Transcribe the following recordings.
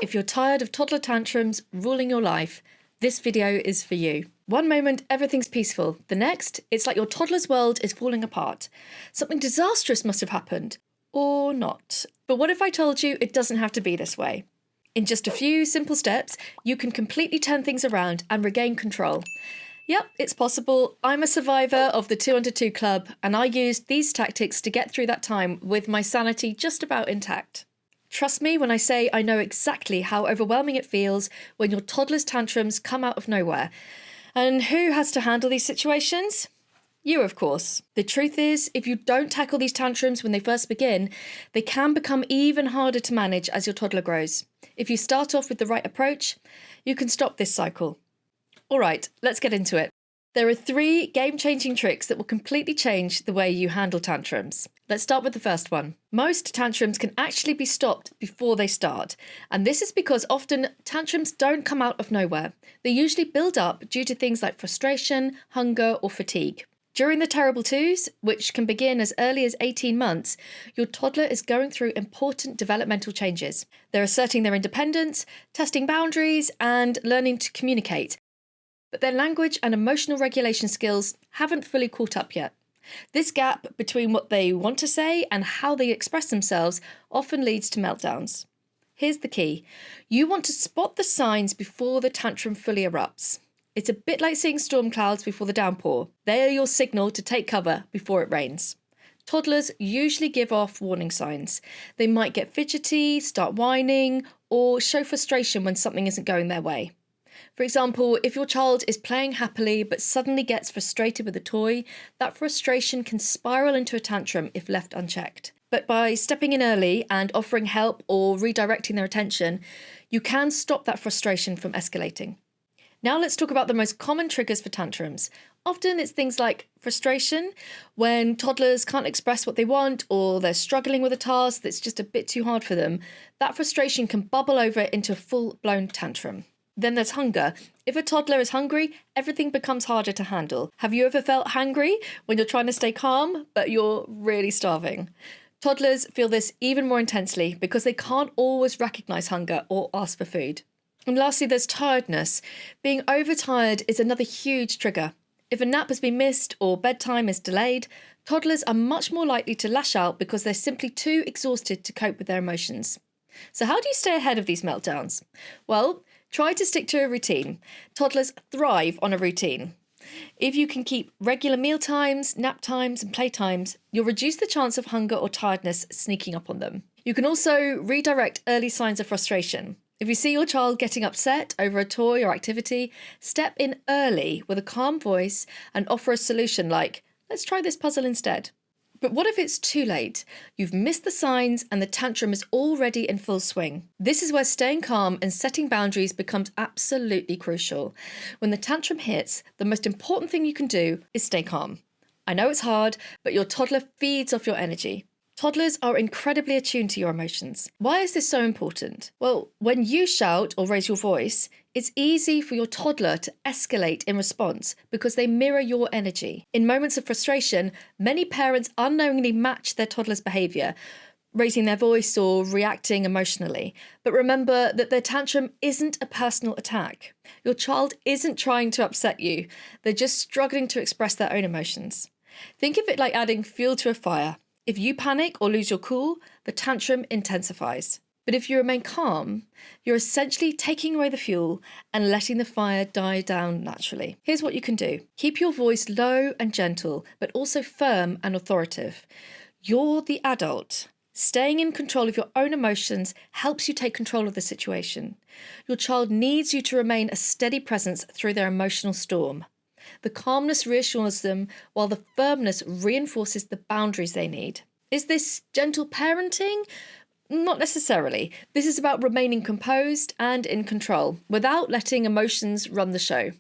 if you're tired of toddler tantrums ruling your life, this video is for you. One moment, everything's peaceful. The next, it's like your toddler's world is falling apart. Something disastrous must have happened. Or not. But what if I told you it doesn't have to be this way? In just a few simple steps, you can completely turn things around and regain control. Yep, it's possible. I'm a survivor of the 2 under 2 club, and I used these tactics to get through that time with my sanity just about intact. Trust me when I say I know exactly how overwhelming it feels when your toddler's tantrums come out of nowhere. And who has to handle these situations? You, of course. The truth is, if you don't tackle these tantrums when they first begin, they can become even harder to manage as your toddler grows. If you start off with the right approach, you can stop this cycle. All right, let's get into it. There are 3 game-changing tricks that will completely change the way you handle tantrums. Let's start with the first one. Most tantrums can actually be stopped before they start, and this is because often tantrums don't come out of nowhere. They usually build up due to things like frustration, hunger, or fatigue. During the terrible twos, which can begin as early as 18 months, your toddler is going through important developmental changes. They're asserting their independence, testing boundaries, and learning to communicate. But their language and emotional regulation skills haven't fully caught up yet. This gap between what they want to say and how they express themselves often leads to meltdowns. Here's the key. You want to spot the signs before the tantrum fully erupts. It's a bit like seeing storm clouds before the downpour. They are your signal to take cover before it rains. Toddlers usually give off warning signs. They might get fidgety, start whining, or show frustration when something isn't going their way. For example, if your child is playing happily but suddenly gets frustrated with a toy, that frustration can spiral into a tantrum if left unchecked. But by stepping in early and offering help or redirecting their attention, you can stop that frustration from escalating. Now let's talk about the most common triggers for tantrums. Often it's things like frustration, when toddlers can't express what they want or they're struggling with a task that's just a bit too hard for them. That frustration can bubble over into a full-blown tantrum. Then there's hunger. If a toddler is hungry, everything becomes harder to handle. Have you ever felt hangry when you're trying to stay calm, but you're really starving? Toddlers feel this even more intensely because they can't always recognize hunger or ask for food. And lastly, there's tiredness. Being overtired is another huge trigger. If a nap has been missed or bedtime is delayed, toddlers are much more likely to lash out because they're simply too exhausted to cope with their emotions. So how do you stay ahead of these meltdowns? Well, try to stick to a routine. Toddlers thrive on a routine. If you can keep regular meal times, nap times, and play times, you'll reduce the chance of hunger or tiredness sneaking up on them. You can also redirect early signs of frustration. If you see your child getting upset over a toy or activity, step in early with a calm voice and offer a solution like, let's try this puzzle instead. But what if it's too late? You've missed the signs and the tantrum is already in full swing. This is where staying calm and setting boundaries becomes absolutely crucial. When the tantrum hits, the most important thing you can do is stay calm. I know it's hard, but your toddler feeds off your energy. Toddlers are incredibly attuned to your emotions. Why is this so important? Well, when you shout or raise your voice, it's easy for your toddler to escalate in response because they mirror your energy. In moments of frustration, many parents unknowingly match their toddler's behaviour, raising their voice or reacting emotionally. But remember that their tantrum isn't a personal attack. Your child isn't trying to upset you. They're just struggling to express their own emotions. Think of it like adding fuel to a fire. If you panic or lose your cool, the tantrum intensifies. But if you remain calm, you're essentially taking away the fuel and letting the fire die down naturally. Here's what you can do. Keep your voice low and gentle, but also firm and authoritative. You're the adult. Staying in control of your own emotions helps you take control of the situation. Your child needs you to remain a steady presence through their emotional storm. The calmness reassures them, while the firmness reinforces the boundaries they need. Is this gentle parenting? Not necessarily. This is about remaining composed and in control, without letting emotions run the show.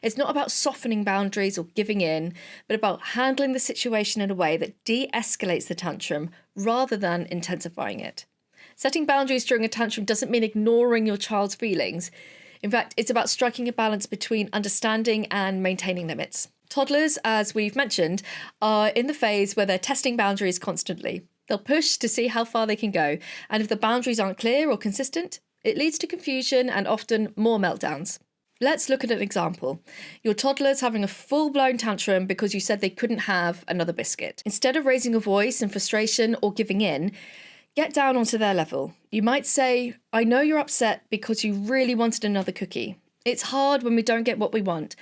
It's not about softening boundaries or giving in, but about handling the situation in a way that de-escalates the tantrum rather than intensifying it. Setting boundaries during a tantrum doesn't mean ignoring your child's feelings. In fact, it's about striking a balance between understanding and maintaining limits. Toddlers, as we've mentioned, are in the phase where they're testing boundaries constantly. They'll push to see how far they can go, and if the boundaries aren't clear or consistent, It leads to confusion and often more meltdowns. Let's look at an example. Your toddler's having a full-blown tantrum because you said they couldn't have another biscuit. Instead of raising a voice in frustration or giving in, get down onto their level. You might say, I know you're upset because you really wanted another cookie. It's hard when we don't get what we want,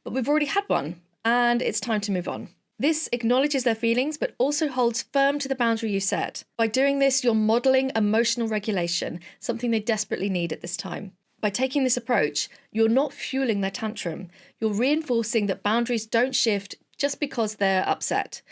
but we've already had one, and it's time to move on. This acknowledges their feelings, but also holds firm to the boundary you set. By doing this, you're modelling emotional regulation, something they desperately need at this time. By taking this approach, you're not fueling their tantrum. You're reinforcing that boundaries don't shift just because they're upset.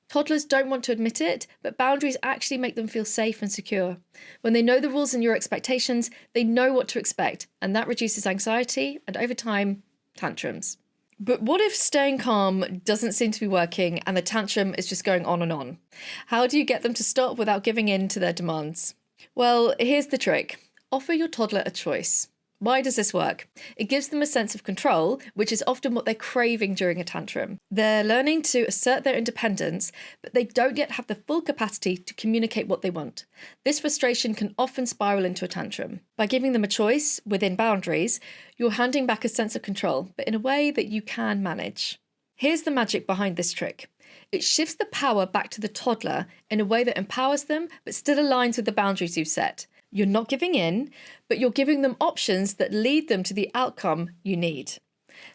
Toddlers don't want to admit it, but boundaries actually make them feel safe and secure. When they know the rules and your expectations, they know what to expect, and that reduces anxiety and, over time, tantrums. But what if staying calm doesn't seem to be working and the tantrum is just going on and on? How do you get them to stop without giving in to their demands? Well, here's the trick. Offer your toddler a choice. Why does this work? It gives them a sense of control, which is often what they're craving during a tantrum. They're learning to assert their independence, but they don't yet have the full capacity to communicate what they want. This frustration can often spiral into a tantrum. By giving them a choice within boundaries, you're handing back a sense of control, but in a way that you can manage. Here's the magic behind this trick. It shifts the power back to the toddler in a way that empowers them, but still aligns with the boundaries you've set. You're not giving in, but you're giving them options that lead them to the outcome you need.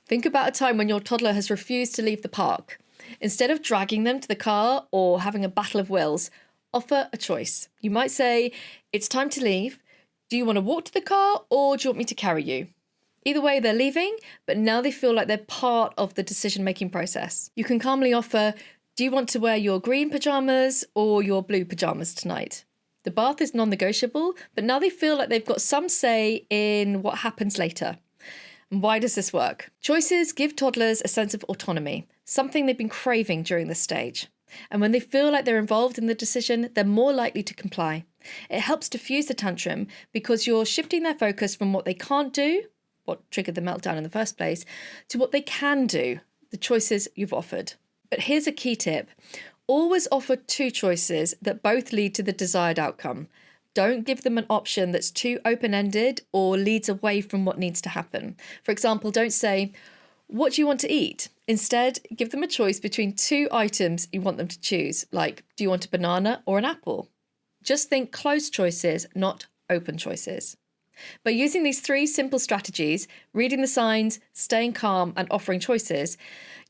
Think about a time when your toddler has refused to leave the park. Instead of dragging them to the car or having a battle of wills, offer a choice. You might say, it's time to leave. Do you want to walk to the car or do you want me to carry you? Either way, they're leaving, but now they feel like they're part of the decision-making process. You can calmly offer, do you want to wear your green pajamas or your blue pajamas tonight? The bath is non-negotiable, but now they feel like they've got some say in what happens later. And why does this work? Choices give toddlers a sense of autonomy, something they've been craving during this stage. And when they feel like they're involved in the decision, they're more likely to comply. It helps diffuse the tantrum because you're shifting their focus from what they can't do, what triggered the meltdown in the first place, to what they can do, the choices you've offered. But here's a key tip. Always offer two choices that both lead to the desired outcome. Don't give them an option that's too open-ended or leads away from what needs to happen. For example, don't say, what do you want to eat? Instead, give them a choice between two items you want them to choose, like, do you want a banana or an apple? Just think closed choices, not open choices. By using these three simple strategies, reading the signs, staying calm, and offering choices,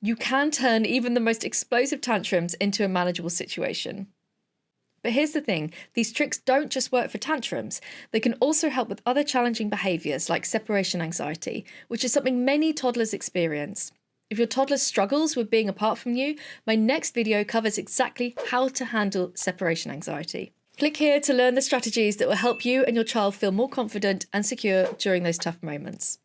you can turn even the most explosive tantrums into a manageable situation. But here's the thing, these tricks don't just work for tantrums. They can also help with other challenging behaviours like separation anxiety, which is something many toddlers experience. If your toddler struggles with being apart from you, my next video covers exactly how to handle separation anxiety. Click here to learn the strategies that will help you and your child feel more confident and secure during those tough moments.